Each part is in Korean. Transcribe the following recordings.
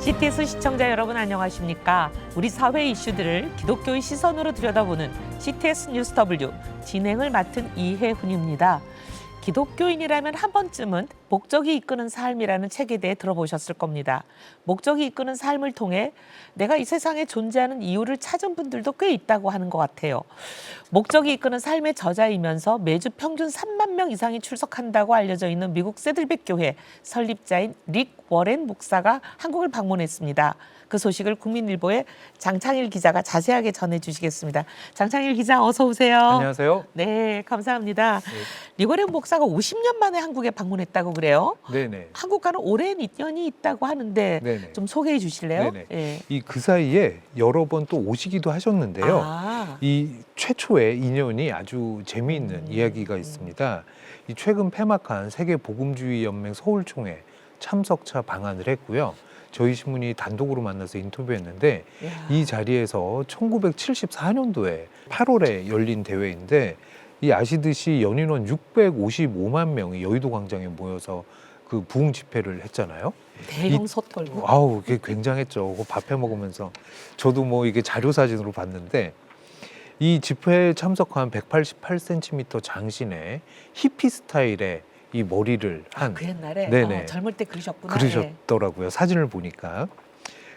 CTS 시청자 여러분 안녕하십니까? 우리 사회 이슈들을 기독교의 시선으로 들여다보는 CTS 뉴스 W 진행을 맡은 이혜훈입니다. 기독교인이라면 한 번쯤은 목적이 이끄는 삶이라는 책에 대해 들어보셨을 겁니다. 목적이 이끄는 삶을 통해 내가 이 세상에 존재하는 이유를 찾은 분들도 꽤 있다고 하는 것 같아요. 목적이 이끄는 삶의 저자이면서 매주 평균 3만 명 이상이 출석한다고 알려져 있는 미국 세들백 교회 설립자인 릭 워렌 목사가 한국을 방문했습니다. 그 소식을 국민일보의 장창일 기자가 자세하게 전해주시겠습니다. 장창일 기자 어서 오세요. 안녕하세요. 네, 감사합니다. 네. 릭 워렌 목사가 50년 만에 한국에 방문했다고 그래요? 네네. 한국과는 오랜 인연이 있다고 하는데 네네. 좀 소개해 주실래요? 네네. 예. 그 사이에 여러 번 또 오시기도 하셨는데요. 아, 이 최초의 인연이 아주 재미있는 이야기가 있습니다. 이 최근 폐막한 세계복음주의연맹 서울총회 참석차 방한을 했고요. 저희 신문이 단독으로 만나서 인터뷰했는데 야. 이 자리에서 1974년도에 8월에 열린 대회인데 이 아시듯이 연인원 655만 명이 여의도 광장에 모여서 그 부흥 집회를 했잖아요. 대형 솥 걸고. 아우, 그게 굉장했죠. 그 밥해 먹으면서 저도 뭐 이게 자료 사진으로 봤는데 이 집회에 참석한 188cm 장신의 히피 스타일의 이 머리를 한 그 옛날에 네네. 젊을 때 그러셨구나. 예. 그러셨더라고요. 사진을 보니까.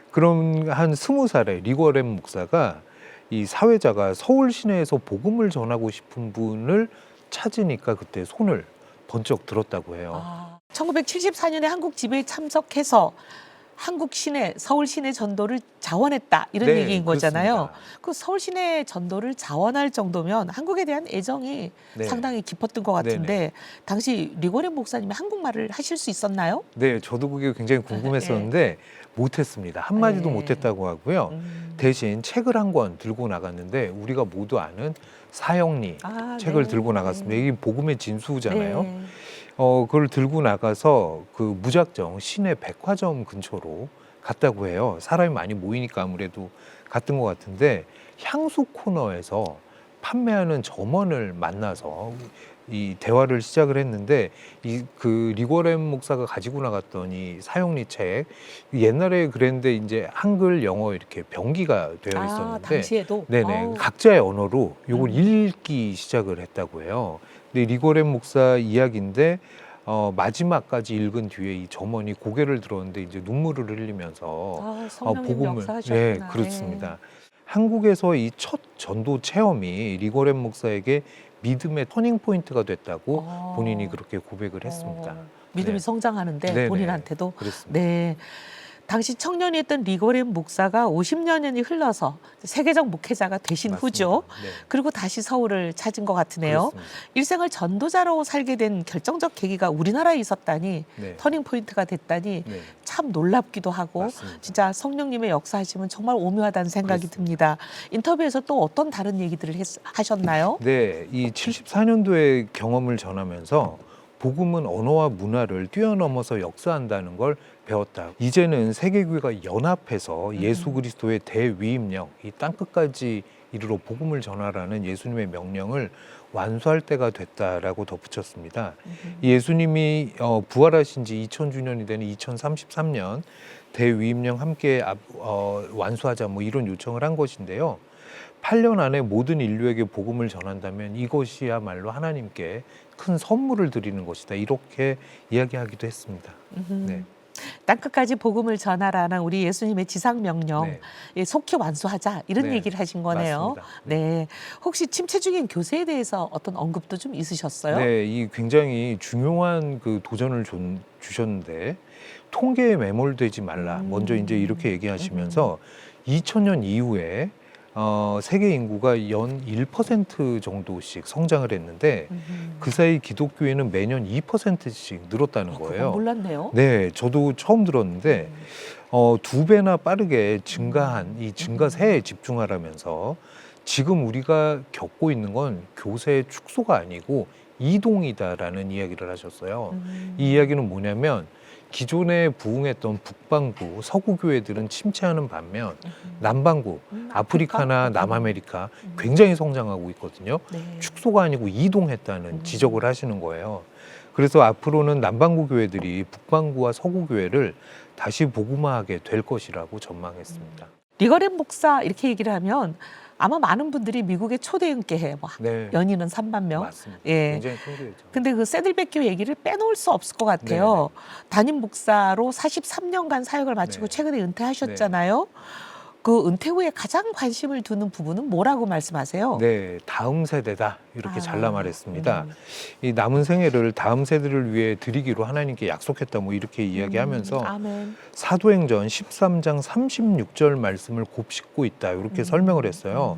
그럼 한 20살의 릭 워렌 목사가 이 사회자가 서울 시내에서 복음을 전하고 싶은 분을 찾으니까 그때 손을 번쩍 들었다고 해요. 1974년에 한국 집회에 참석해서 한국 시내, 서울 시내 전도를 자원했다 이런 네, 얘기인 거잖아요. 그렇습니다. 그 서울 시내 전도를 자원할 정도면 한국에 대한 애정이 네. 상당히 깊었던 것 같은데 당시 릭 워렌 목사님이 한국말을 하실 수 있었나요? 네, 저도 그게 굉장히 궁금했었는데 못했습니다. 한마디도 네. 못했다고 하고요. 대신 책을 한 권 들고 나갔는데 우리가 모두 아는 사형리 책을 네. 들고 나갔습니다. 이게 복음의 진수잖아요. 네. 그걸 들고 나가서 그 무작정 시내 백화점 근처로 갔다고 해요. 사람이 많이 모이니까 아무래도 갔던 것 같은데 향수 코너에서 판매하는 점원을 만나서 이 대화를 시작을 했는데 이 그 릭 워렌 목사가 가지고 나갔던 이 사형리 책 옛날에 그랬는데 이제 한글 영어 이렇게 병기가 되어 있었는데 당시에도 네네 각자의 언어로 요걸 읽기 시작을 했다고 해요. 근데 릭 워렌 목사 이야기인데 마지막까지 읽은 뒤에 이 점원이 고개를 들었는데 이제 눈물을 흘리면서 성령님 역사하셨구나. 네, 그렇습니다. 한국에서 이 첫 전도 체험이 릭 워렌 목사에게 믿음의 터닝 포인트가 됐다고 본인이 그렇게 고백을 했습니다. 믿음이 네. 성장하는데 네네. 본인한테도. 그렇습니다. 네. 당시 청년이었던 릭 워렌 목사가 50년이 흘러서 세계적 목회자가 되신 맞습니다. 후죠. 네. 그리고 다시 서울을 찾은 것 같으네요. 그렇습니다. 일생을 전도자로 살게 된 결정적 계기가 우리나라에 있었다니 네. 터닝 포인트가 됐다니 네. 참 놀랍기도 하고 맞습니다. 진짜 성령님의 역사하시면 정말 오묘하다는 생각이 그렇습니다. 듭니다. 인터뷰에서 또 어떤 다른 얘기들을 하셨나요? 네, 이 74년도의 경험을 전하면서 복음은 언어와 문화를 뛰어넘어서 역사한다는 걸 배웠다. 이제는 세계교회가 연합해서 예수 그리스도의 대위임령, 이 땅끝까지 이르러 복음을 전하라는 예수님의 명령을 완수할 때가 됐다라고 덧붙였습니다. 이 예수님이 부활하신 지 2000주년이 되는 2033년 대위임령 함께 완수하자 뭐 이런 요청을 한 것인데요. 8년 안에 모든 인류에게 복음을 전한다면 이것이야말로 하나님께 큰 선물을 드리는 것이다. 이렇게 이야기하기도 했습니다. 네. 땅끝까지 복음을 전하라는 우리 예수님의 지상 명령 네. 예, 속히 완수하자 이런 네, 얘기를 하신 거네요. 맞습니다. 네. 혹시 침체 중인 교세에 대해서 어떤 언급도 좀 있으셨어요? 네, 이 굉장히 중요한 그 도전을 주셨는데 통계에 매몰되지 말라. 먼저 이제 이렇게 얘기하시면서 2000년 이후에 세계 인구가 연 1% 정도씩 성장을 했는데 그 사이 기독교회는 매년 2%씩 늘었다는 거예요. 몰랐네요. 네, 저도 처음 들었는데 2배나 빠르게 증가한 이 증가세에 집중하라면서 지금 우리가 겪고 있는 건 교세의 축소가 아니고 이동이다라는 이야기를 하셨어요. 이 이야기는 뭐냐면 기존에 부흥했던 북반구 서구 교회들은 침체하는 반면 남반구 아프리카나 남아메리카 굉장히 성장하고 있거든요. 네. 축소가 아니고 이동했다는 지적을 하시는 거예요. 그래서 앞으로는 남반구 교회들이 북반구와 서구 교회를 다시 복음화하게 될 것이라고 전망했습니다. 리거렌 목사 이렇게 얘기를 하면 아마 많은 분들이 미국의 초대 은퇴해 뭐 네, 연인은 3만 명. 맞습니다. 예. 굉장히 큰 교회죠. 근데 그 세들백교 얘기를 빼놓을 수 없을 것 같아요. 담임 목사로 43년간 사역을 마치고 네. 최근에 은퇴하셨잖아요. 그 은퇴 후에 가장 관심을 두는 부분은 뭐라고 말씀하세요? 네, 다음 세대다 이렇게 아, 잘라 말했습니다. 이 남은 생애를 다음 세대를 위해 드리기로 하나님께 약속했다 뭐 이렇게 이야기하면서 아멘. 사도행전 13장 36절 말씀을 곱씹고 있다 이렇게 설명을 했어요.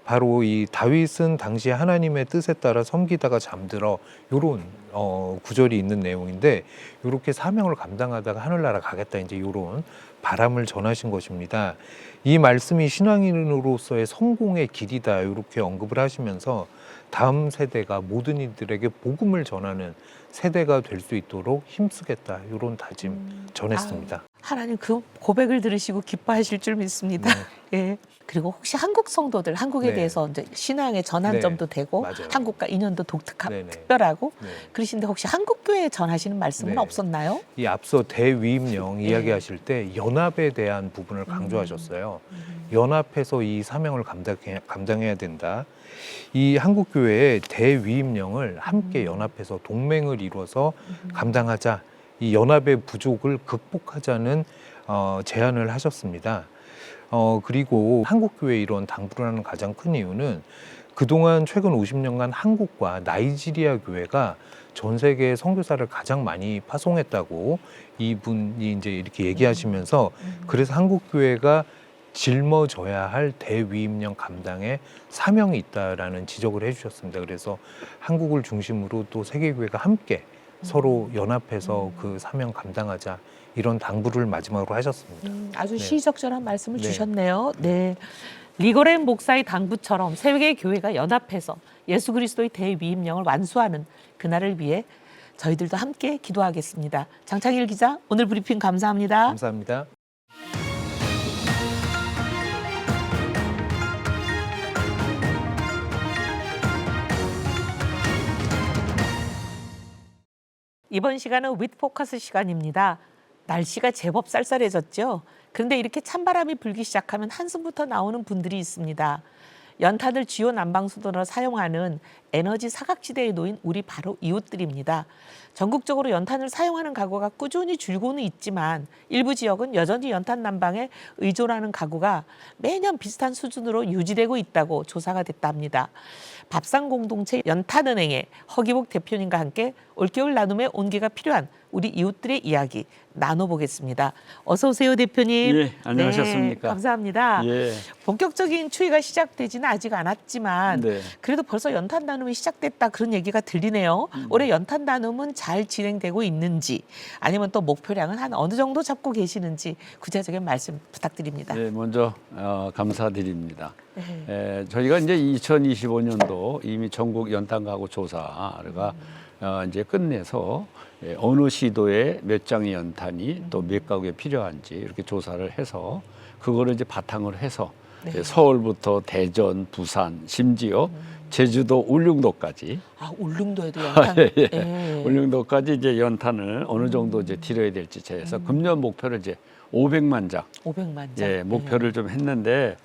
바로 이 다윗은 당시 하나님의 뜻에 따라 섬기다가 잠들어 요런 구절이 있는 내용인데 이렇게 사명을 감당하다가 하늘나라 가겠다 이제 요런 바람을 전하신 것입니다. 이 말씀이 신앙인으로서의 성공의 길이다 이렇게 언급을 하시면서 다음 세대가 모든 이들에게 복음을 전하는 세대가 될 수 있도록 힘쓰겠다 이런 다짐 전했습니다. 하나님 그 고백을 들으시고 기뻐하실 줄 믿습니다. 예. 그리고 혹시 한국 성도들 한국에 네. 대해서 이제 신앙의 전환점도 되고 맞아요. 한국과 인연도 네네. 특별하고 네. 그러신데 혹시 한국 교회에 전하시는 말씀은 네. 없었나요? 이 앞서 대위임령 이야기하실 때 연합에 대한 부분을 강조하셨어요. 연합해서 이 사명을 감당해야 된다. 이 한국 교회의 대위임령을 함께 연합해서 동맹을 이루어서 감당하자. 이 연합의 부족을 극복하자는 제안을 하셨습니다. 그리고 한국 교회에 이런 당부를 하는 가장 큰 이유는 그동안 최근 50년간 한국과 나이지리아 교회가 전 세계 선교사를 가장 많이 파송했다고 이분이 이제 이렇게 얘기하시면서 그래서 한국 교회가 짊어져야 할 대위임령 감당에 사명이 있다라는 지적을 해주셨습니다. 그래서 한국을 중심으로 또 세계 교회가 함께 서로 연합해서 그 사명 감당하자 이런 당부를 마지막으로 하셨습니다. 아주 네. 시적절한 말씀을 네. 주셨네요. 네. 리거렌 목사의 당부처럼 세계 교회가 연합해서 예수 그리스도의 대위임령을 완수하는 그날을 위해 저희들도 함께 기도하겠습니다. 장창일 기자, 오늘 브리핑 감사합니다. 감사합니다. 이번 시간은 윗포커스 시간입니다. 날씨가 제법 쌀쌀해졌죠. 그런데 이렇게 찬바람이 불기 시작하면 한숨부터 나오는 분들이 있습니다. 연탄을 주요 난방수단으로 사용하는 에너지 사각지대에 놓인 우리 바로 이웃들입니다. 전국적으로 연탄을 사용하는 가구가 꾸준히 줄고는 있지만 일부 지역은 여전히 연탄 난방에 의존하는 가구가 매년 비슷한 수준으로 유지되고 있다고 조사가 됐답니다. 밥상공동체 연탄은행의 허기복 대표님과 함께 올겨울 나눔의 온기가 필요한 우리 이웃들의 이야기 나눠보겠습니다. 어서 오세요, 대표님. 예, 안녕하셨습니까? 네, 감사합니다. 예, 본격적인 추위가 시작되지는 아직 않았지만 네. 그래도 벌써 연탄 나눔이 시작됐다 그런 얘기가 들리네요. 올해 연탄 나눔은 잘 진행되고 있는지 아니면 또 목표량은 한 어느 정도 잡고 계시는지 구체적인 말씀 부탁드립니다. 네, 먼저 감사드립니다. 네. 저희가 이제 2025년도 이미 전국 연탄 가구 조사가 이제 끝내서 어느 시도에 몇 장의 연탄이 또 몇 가구에 필요한지 이렇게 조사를 해서 그거를 이제 바탕으로 해서 네. 서울부터 대전, 부산, 심지어 제주도, 울릉도까지 아, 울릉도에도 연탄. 예. 예. 울릉도까지 이제 연탄을 어느 정도 이제 드려야 될지 제해서 금년 목표를 이제 500만 장 500만 장. 예, 목표를 좀 했는데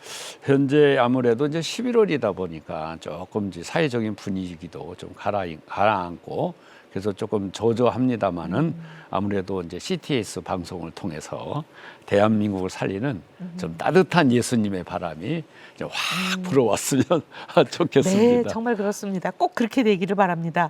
현재 아무래도 이제 11월이다 보니까 조금 이제 사회적인 분위기도 좀 가라앉고 그래서 조금 저조합니다마는 아무래도 이제 CTS 방송을 통해서 대한민국을 살리는 좀 따뜻한 예수님의 바람이 이제 확 불어왔으면 좋겠습니다. 네, 정말 그렇습니다. 꼭 그렇게 되기를 바랍니다.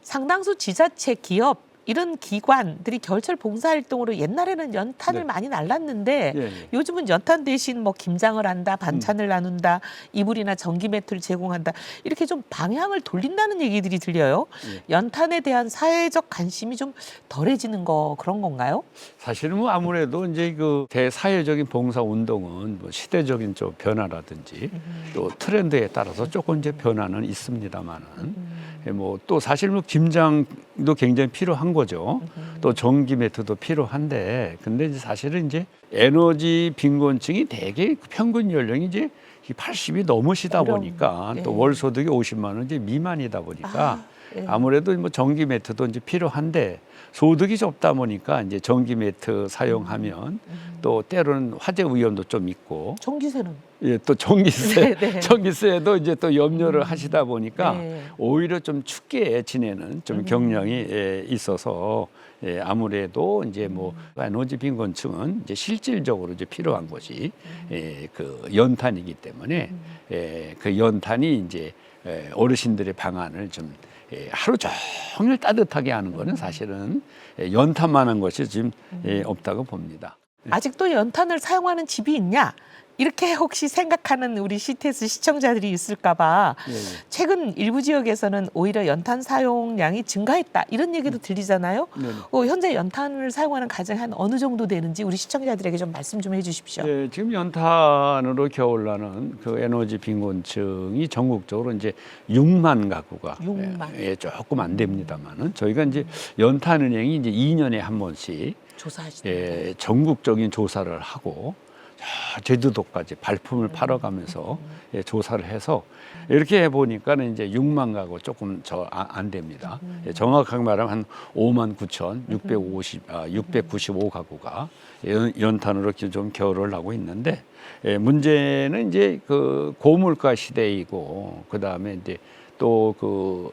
상당수 지자체, 기업 이런 기관들이 겨울철 봉사활동으로 옛날에는 연탄을 네. 많이 날랐는데 예, 예. 요즘은 연탄 대신 뭐 김장을 한다, 반찬을 나눈다, 이불이나 전기 매트를 제공한다 이렇게 좀 방향을 돌린다는 얘기들이 들려요. 연탄에 대한 사회적 관심이 좀 덜해지는 거 그런 건가요? 사실은 뭐 아무래도 이제 그 대사회적인 봉사 운동은 뭐 시대적인 좀 변화라든지 또 트렌드에 따라서 조금 이제 변화는 있습니다만은 뭐 또 사실 뭐 김장도 굉장히 필요한 거죠. 또 전기 매트도 필요한데 근데 이제 사실은 이제 에너지 빈곤층이 대개 평균 연령이 이제 80이 넘으시다 그럼, 보니까 네. 또 월 소득이 50만 원 이제 미만이다 보니까 예. 아무래도 뭐 전기 매트도 이제 필요한데 소득이 좁다 보니까 이제 전기 매트 사용하면 또 때로는 화재 위험도 좀 있고 전기세는 예, 또 전기세, 네, 네. 전기세에도 이제 또 염려를 하시다 보니까 네. 오히려 좀 춥게 지내는 좀 경향이 있어서 아무래도 이제 뭐 에너지 빈곤층은 이제 실질적으로 이제 필요한 것이 그 연탄이기 때문에 그 연탄이 이제 어르신들의 방안을 좀 하루 종일 따뜻하게 하는 거는 사실은 연탄만한 것이 지금 없다고 봅니다. 아직도 연탄을 사용하는 집이 있냐? 이렇게 혹시 생각하는 우리 CTS 시청자들이 있을까봐 예, 예. 최근 일부 지역에서는 오히려 연탄 사용량이 증가했다 이런 얘기도 들리잖아요. 네네. 현재 연탄을 사용하는 가정이 한 어느 정도 되는지 우리 시청자들에게 좀 말씀 좀 해주십시오. 예, 지금 연탄으로 겨울나는 그 에너지 빈곤층이 전국적으로 이제 6만 가구가 6만. 조금 안 됩니다만은 저희가 이제 연탄은행이 이제 2년에 한 번씩 조사하시는 전국적인 조사를 하고 제주도까지 발품을 팔아가면서 조사를 해서 이렇게 해보니까는 이제 6만 가구 조금 안 됩니다. 정확하게 말하면 한 5만 695 가구가 연탄으로 좀 겨울을 하고 있는데 문제는 이제 그 고물가 시대이고 그 다음에 이제 또 그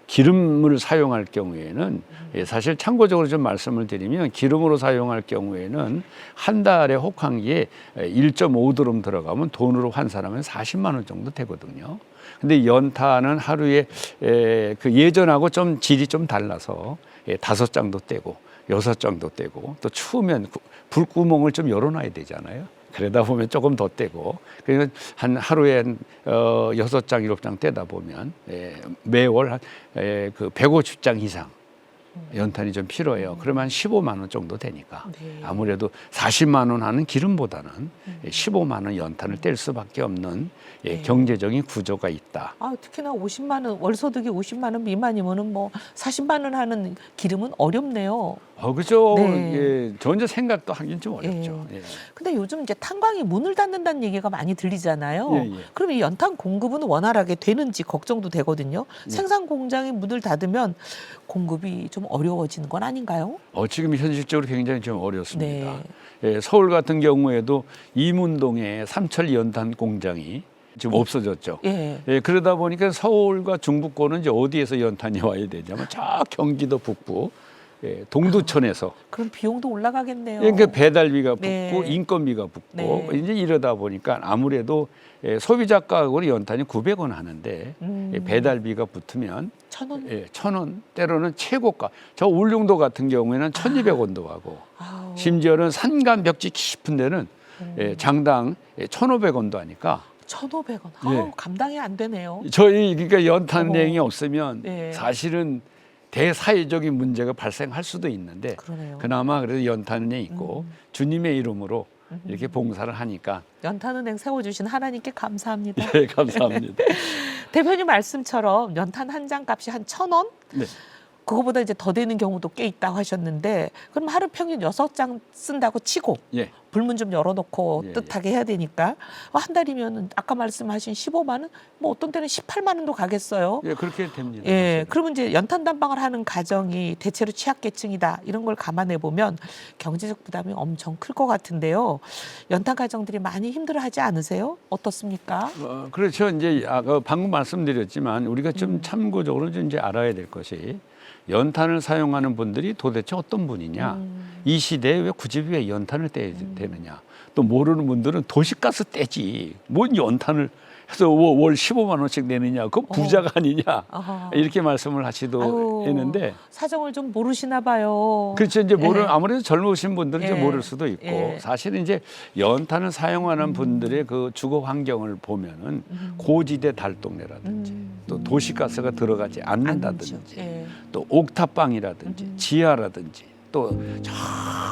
기름을 사용할 경우에는 사실 참고적으로 좀 말씀을 드리면 기름으로 사용할 경우에는 한 달에 혹한기에 1.5드럼 들어가면 돈으로 환산하면 40만 원 정도 되거든요. 근데 연탄은 하루에 그 예전하고 좀 질이 좀 달라서 5장도 떼고 6장도 떼고 또 추우면 불구멍을 좀 열어놔야 되잖아요. 그러다 보면 조금 더 떼고 그러니까 한 하루에 6장, 7장 떼다 보면 매월 그 150장 이상 연탄이 좀 필요해요. 그러면 한 15만 원 정도 되니까 네. 아무래도 40만 원 하는 기름보다는 15만 원 연탄을 뗄 수밖에 없는 경제적인 구조가 있다. 특히나 50만 원 월소득이 50만 원 미만이면은 뭐 40만 원 하는 기름은 어렵네요. 그죠. 네. 저 혼자 생각도 하긴 좀 어렵죠. 예. 근데 요즘 이제 탄광이 문을 닫는다는 얘기가 많이 들리잖아요. 예, 예. 그럼 이 연탄 공급은 원활하게 되는지 걱정도 되거든요. 생산 공장이 문을 닫으면 공급이 좀 어려워지는 건 아닌가요? 지금 현실적으로 굉장히 좀 어렵습니다. 네. 서울 같은 경우에도 이문동에 삼철 연탄 공장이 지금 없어졌죠. 예. 그러다 보니까 서울과 중부권은 이제 어디에서 연탄이 와야 되냐면 저 경기도 북부 동두천에서 그럼 비용도 올라가겠네요. 그러니까 배달비가 붙고 네. 인건비가 붙고 네. 이제 이러다 보니까 아무래도 소비자 가격으로 연탄이 900원 하는데 배달비가 붙으면 1,000원? 1,000원 때로는 최고가. 저 울릉도 같은 경우에는 1,200원도 하고 아우. 심지어는 산간 벽지 깊은 데는 장당 1,500원도 하니까 1,500원. 예. 감당이 안 되네요. 저희 그러니까 연탄행이 없으면 네. 사실은 대사회적인 문제가 발생할 수도 있는데 그러네요. 그나마 그래도 연탄은행 있고 주님의 이름으로 이렇게 봉사를 하니까 연탄은행 세워주신 하나님께 감사합니다. 네, 감사합니다. 대표님 말씀처럼 연탄 한 장 값이 한 1,000원? 네. 그거보다 이제 더 되는 경우도 꽤 있다고 하셨는데 그럼 하루 평균 6장 쓴다고 치고 예. 불문 좀 열어놓고 예, 뜻하게 해야 되니까 한 달이면 아까 말씀하신 15만 원? 뭐 어떤 때는 18만 원도 가겠어요. 예, 그렇게 됩니다. 예, 그러면 이제 연탄 단방을 하는 가정이 대체로 취약계층이다 이런 걸 감안해 보면 경제적 부담이 엄청 클 것 같은데요. 연탄 가정들이 많이 힘들어하지 않으세요? 어떻습니까? 그렇죠. 이제 방금 말씀드렸지만 우리가 좀 참고적으로 좀 이제 알아야 될 것이 연탄을 사용하는 분들이 도대체 어떤 분이냐. 이 시대에 왜 굳이 왜 연탄을 떼야 되느냐. 또 모르는 분들은 도시가스 떼지. 뭔 연탄을 해서 월 15만 원씩 내느냐. 그건 부자가 아니냐. 아하. 이렇게 말씀을 하시도 아유, 했는데. 사정을 좀 모르시나 봐요. 그렇죠. 이제 예. 아무래도 젊으신 분들은 이제 예. 모를 수도 있고 예. 사실은 이제 연탄을 사용하는 분들의 그 주거 환경을 보면은 고지대 달동네라든지 또 도시가스가 들어가지 않는다든지 아니죠. 예. 또 옥탑방이라든지 지하라든지 또 저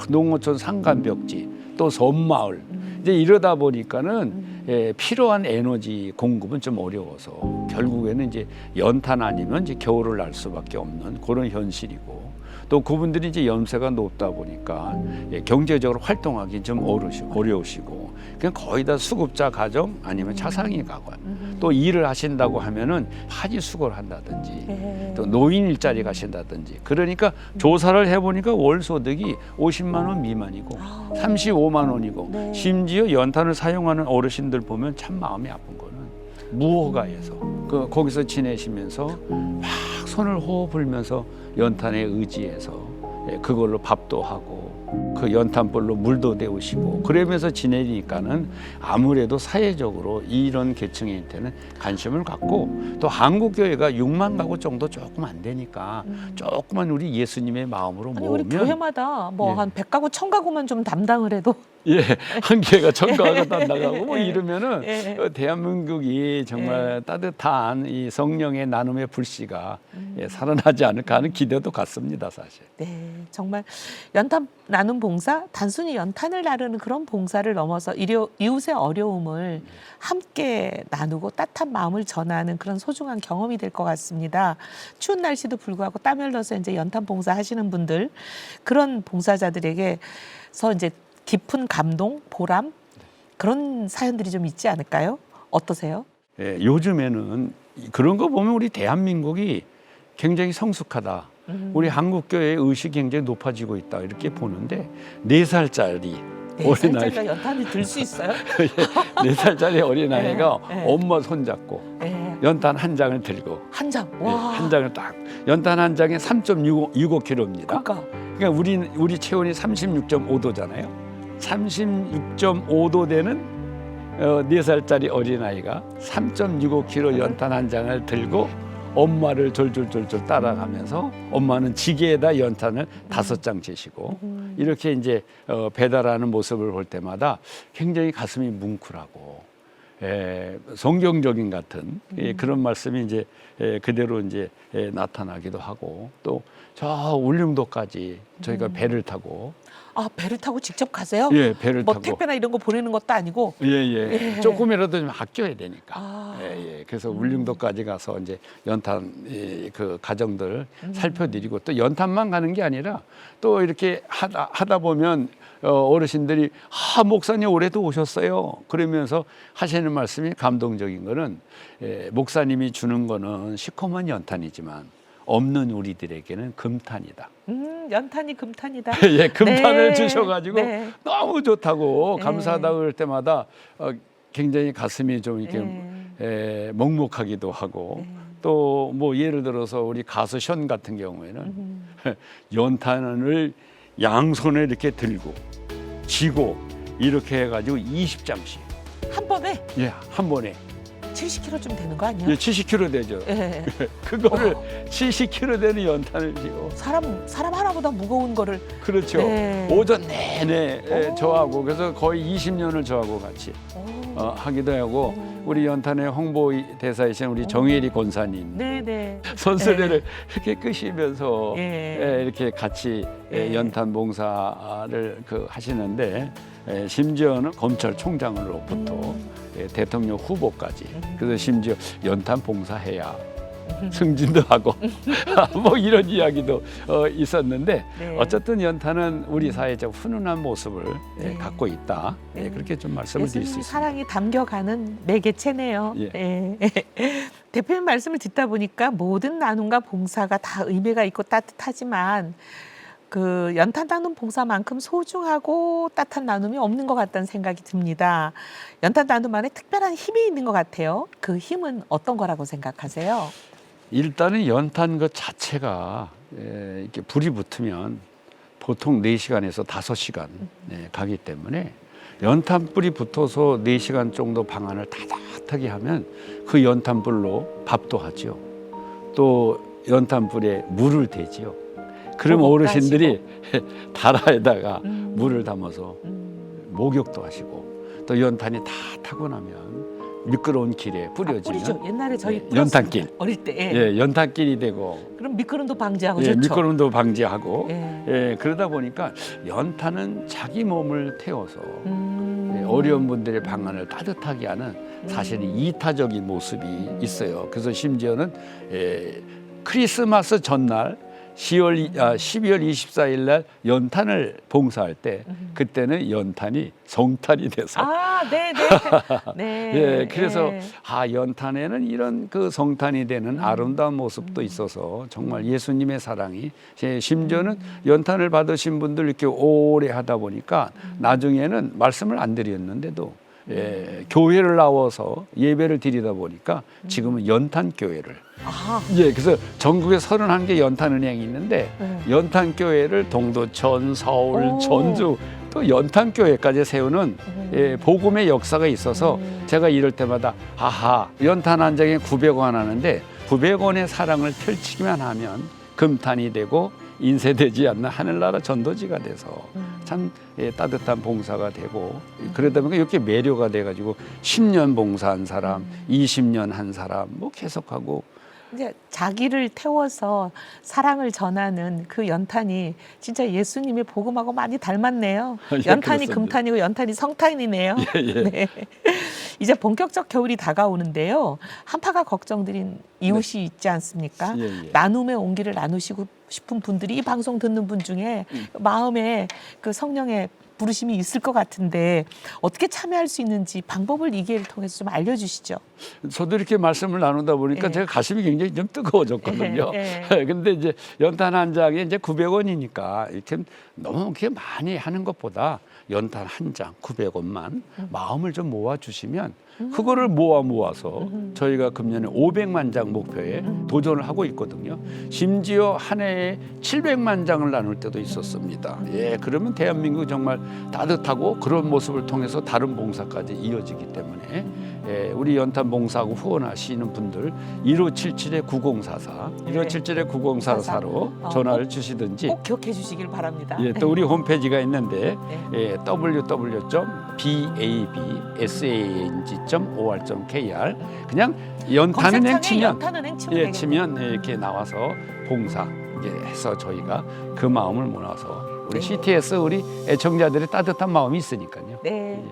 농어촌 산간벽지 또 섬마을 이제 이러다 보니까는 필요한 에너지 공급은 좀 어려워서 결국에는 이제 연탄 아니면 이제 겨울을 날 수밖에 없는 그런 현실이고 또 그분들이 이제 연세가 높다 보니까 경제적으로 활동하기 좀 어려우시고 그냥 거의 다 수급자 가정 아니면 차상위 가정. 또 일을 하신다고 하면은 하지 수고를 한다든지 또 노인 일자리 가신다든지. 그러니까 조사를 해보니까 월 소득이 50만 원 미만이고 35만 원이고 네. 심지어 연탄을 사용하는 어르신들 보면 참 마음이 아픈 거는 무허가에서 거기서 지내시면서 막 손을 호흡 불면서 연탄에 의지해서 그걸로 밥도 하고 그 연탄불로 물도 데우시고 그러면서 지내니까는 아무래도 사회적으로 이런 계층한테는 관심을 갖고 또 한국교회가 6만 가구 정도 조금 안 되니까 조금만 우리 예수님의 마음으로 아니, 우리 모으면 교회마다 뭐 예. 한 100가구, 1000가구만 좀 담당을 해도 예, 한 개가 천가가 나가고 뭐 예. 이러면은 예. 대한민국이 정말 따뜻한 이 성령의 나눔의 불씨가 살아나지 않을까 하는 기대도 갖습니다, 사실. 네, 정말 연탄 나눔 봉사, 단순히 연탄을 나르는 그런 봉사를 넘어서 이웃의 어려움을 함께 나누고 따뜻한 마음을 전하는 그런 소중한 경험이 될 것 같습니다. 추운 날씨도 불구하고 땀 흘려서 이제 연탄 봉사 하시는 분들, 그런 봉사자들에게서 이제 깊은 감동, 보람 그런 사연들이 좀 있지 않을까요? 어떠세요? 예, 요즘에는 그런 거 보면 우리 대한민국이 굉장히 성숙하다. 우리 한국교회의 의식이 굉장히 높아지고 있다. 이렇게 보는데 4살짜리 어린아이 4살짜리가 연탄을 들 수 있어요? 4살짜리 어린아이가 네, 네. 엄마 손잡고 네. 연탄 한 장을 들고 한 장. 예, 와. 한 장을 딱 연탄 한 장에 3.65kg입니다. 그러니까 그러니까 우리 체온이 36.5도잖아요. 36.5도 되는 4살짜리 어린아이가 3.65kg 연탄 한 장을 들고 엄마를 졸졸졸졸 따라가면서 엄마는 지게에다 연탄을 5장 재시고 이렇게 이제 배달하는 모습을 볼 때마다 굉장히 가슴이 뭉클하고 성경적인 같은 그런 말씀이 이제 그대로 이제 나타나기도 하고 또 저 울릉도까지 저희가 배를 타고 아, 배를 타고 직접 가세요? 예, 배를 뭐 타고 택배나 이런 거 보내는 것도 아니고. 예. 조금이라도 좀 아껴야 되니까. 아. 예. 그래서 울릉도까지 가서 이제 연탄 그 가정들 살펴드리고 또 연탄만 가는 게 아니라 또 이렇게 하다 보면 어르신들이 목사님 올해도 오셨어요. 그러면서 하시는 말씀이 감동적인 거는 목사님이 주는 거는 시커먼 연탄이지만 없는 우리들에게는 금탄이다. 연탄이 금탄이다. 예, 금탄을 네. 주셔가지고 네. 너무 좋다고 네. 감사하다고 그럴 때마다 굉장히 가슴이 좀 이렇게 네. 먹먹하기도 하고 또 뭐 예를 들어서 우리 가수 션 같은 경우에는 연탄을 양손에 이렇게 들고 쥐고 이렇게 해가지고 20장씩 한 번에 한 번에 70kg쯤 되는 거 아니에요? 70kg 되죠. 예. 그거를 70kg 되는 연탄을 쥐고 사람 하나보다 무거운 거를. 그렇죠. 네. 오전 내내 오. 저하고 그래서 거의 20년을 저하고 같이 하기도 하고 우리 연탄의 홍보 대사이신 우리 정혜리 권사님 네네. 손수레를 이렇게 끄시면서 예. 이렇게 같이 예. 연탄 봉사를 하시는데 심지어는 검찰총장으로부터 대통령 후보까지 그래서 심지어 연탄 봉사해야 승진도 하고 뭐 이런 이야기도 있었는데 네. 어쨌든 연탄은 우리 사회적 훈훈한 모습을 네. 갖고 있다. 그렇게 좀 말씀을 드릴 수 예수님 있습니다. 사랑이 담겨가는 매개체네요. 예. 예. 대표님 말씀을 듣다 보니까 모든 나눔과 봉사가 다 의미가 있고 따뜻하지만 그 연탄 나눔 봉사만큼 소중하고 따뜻한 나눔이 없는 것 같다는 생각이 듭니다. 연탄 나눔 안에 특별한 힘이 있는 것 같아요. 그 힘은 어떤 거라고 생각하세요? 일단은 연탄 것 자체가 이렇게 불이 붙으면 보통 4시간에서 5시간 가기 때문에 연탄 불이 붙어서 4시간 정도 방 안을 따뜻하게 하면 그 연탄 불로 밥도 하죠. 또 연탄 불에 물을 대지요. 그럼 어르신들이 다라에다가 물을 담아서 목욕도 하시고 또 연탄이 다 타고 나면 미끄러운 길에 뿌려지면 뿌리죠. 옛날에 저희 연탄길. 어릴 때. 예, 연탄길이 되고 그럼 미끄럼도 방지하고 좋죠. 미끄럼도 방지하고 예. 그러다 보니까 연탄은 자기 몸을 태워서 음. 어려운 분들의 방안을 따뜻하게 하는 사실은 이타적인 모습이 있어요. 그래서 심지어는 크리스마스 전날 12월 24일 날 연탄을 봉사할 때 그때는 연탄이 성탄이 돼서 네, 네. 네. 예, 그래서 연탄에는 이런 그 성탄이 되는 아름다운 모습도 있어서 정말 예수님의 사랑이 심지어는 연탄을 받으신 분들 이렇게 오래 하다 보니까 나중에는 말씀을 안 드렸는데도 교회를 나와서 예배를 드리다 보니까 지금은 연탄 교회를 그래서 전국에 31개 연탄은행이 있는데 연탄 교회를 동두천, 서울, 전주 또 연탄 교회까지 세우는 복음의 역사가 있어서 제가 이럴 때마다 연탄 한 장에 900원 하는데 900원의 사랑을 펼치기만 하면 금탄이 되고 인쇄되지 않는 하늘나라 전도지가 돼서 참 따뜻한 봉사가 되고 그러다 보니까 이렇게 매료가 돼가지고 10년 봉사한 사람, 20년 한 사람 뭐 계속하고 이제 자기를 태워서 사랑을 전하는 그 연탄이 진짜 예수님의 복음하고 많이 닮았네요. 연탄이 그렇습니다. 금탄이고 연탄이 성탄이네요. 네. 이제 본격적 겨울이 다가오는데요. 한파가 걱정드린 이웃이 있지 않습니까? 나눔의 온기를 나누시고 싶은 분들이 이 방송 듣는 분 중에 마음에 그 성령의 부르심이 있을 것 같은데 어떻게 참여할 수 있는지 방법을 이 기회를 통해서 좀 알려주시죠. 저도 이렇게 말씀을 나누다 보니까 제가 가슴이 굉장히 좀 뜨거워졌거든요. 근데 이제 연탄 한 장에 이제 900원이니까 이렇게 너무 이렇게 많이 하는 것보다 연탄 한 장 900원만 마음을 좀 모아주시면 그거를 모아서 저희가 금년에 500만 장 목표에 도전을 하고 있거든요. 심지어 한 해에 700만 장을 나눌 때도 있었습니다. 그러면 대한민국 정말 따뜻하고 그런 모습을 통해서 다른 봉사까지 이어지기 때문에 우리 연탄 봉사하고 후원하시는 분들 1577-9044 1577-9044로 전화를 주시든지 꼭 기억해 주시길 바랍니다. 또 우리 홈페이지가 있는데 www.babsang.or.kr 그냥 연탄은행 치면 이렇게 나와서 봉사 해서 저희가 그 마음을 모아서 우리 CTS 우리 애청자들의 따뜻한 마음이 있으니까요. 네.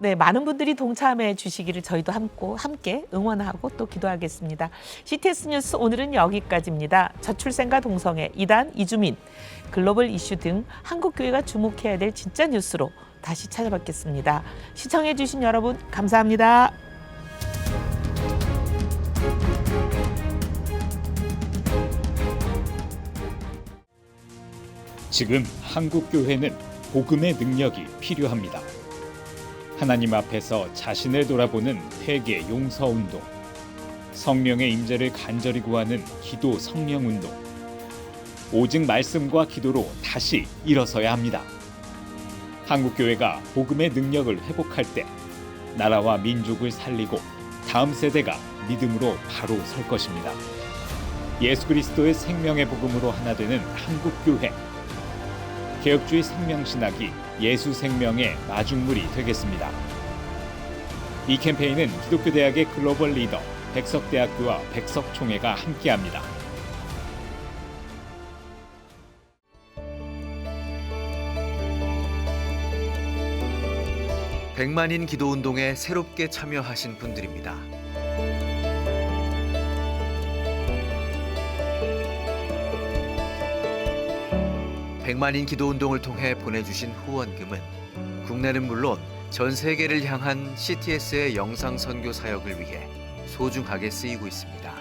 네, 많은 분들이 동참해 주시기를 저희도 함께 응원하고 또 기도하겠습니다. CTS 뉴스 오늘은 여기까지입니다. 저출생과 동성애, 이단, 이주민, 글로벌 이슈 등 한국교회가 주목해야 될 진짜 뉴스로 다시 찾아뵙겠습니다. 시청해 주신 여러분 감사합니다. 지금 한국교회는 복음의 능력이 필요합니다. 하나님 앞에서 자신을 돌아보는 회개 용서 운동, 성령의 임재를 간절히 구하는 기도 성령 운동, 오직 말씀과 기도로 다시 일어서야 합니다. 한국교회가 복음의 능력을 회복할 때 나라와 민족을 살리고 다음 세대가 믿음으로 바로 설 것입니다. 예수 그리스도의 생명의 복음으로 하나 되는 한국교회, 개혁주의 생명신학이 예수 생명의 마중물이 되겠습니다. 이 캠페인은 기독교대학의 글로벌 리더 백석대학교와 백석총회가 함께합니다. 백만인 기도운동에 새롭게 참여하신 분들입니다. 백만인 기도운동을 통해 보내주신 후원금은 국내는 물론 전 세계를 향한 CTS의 영상 선교 사역을 위해 소중하게 쓰이고 있습니다.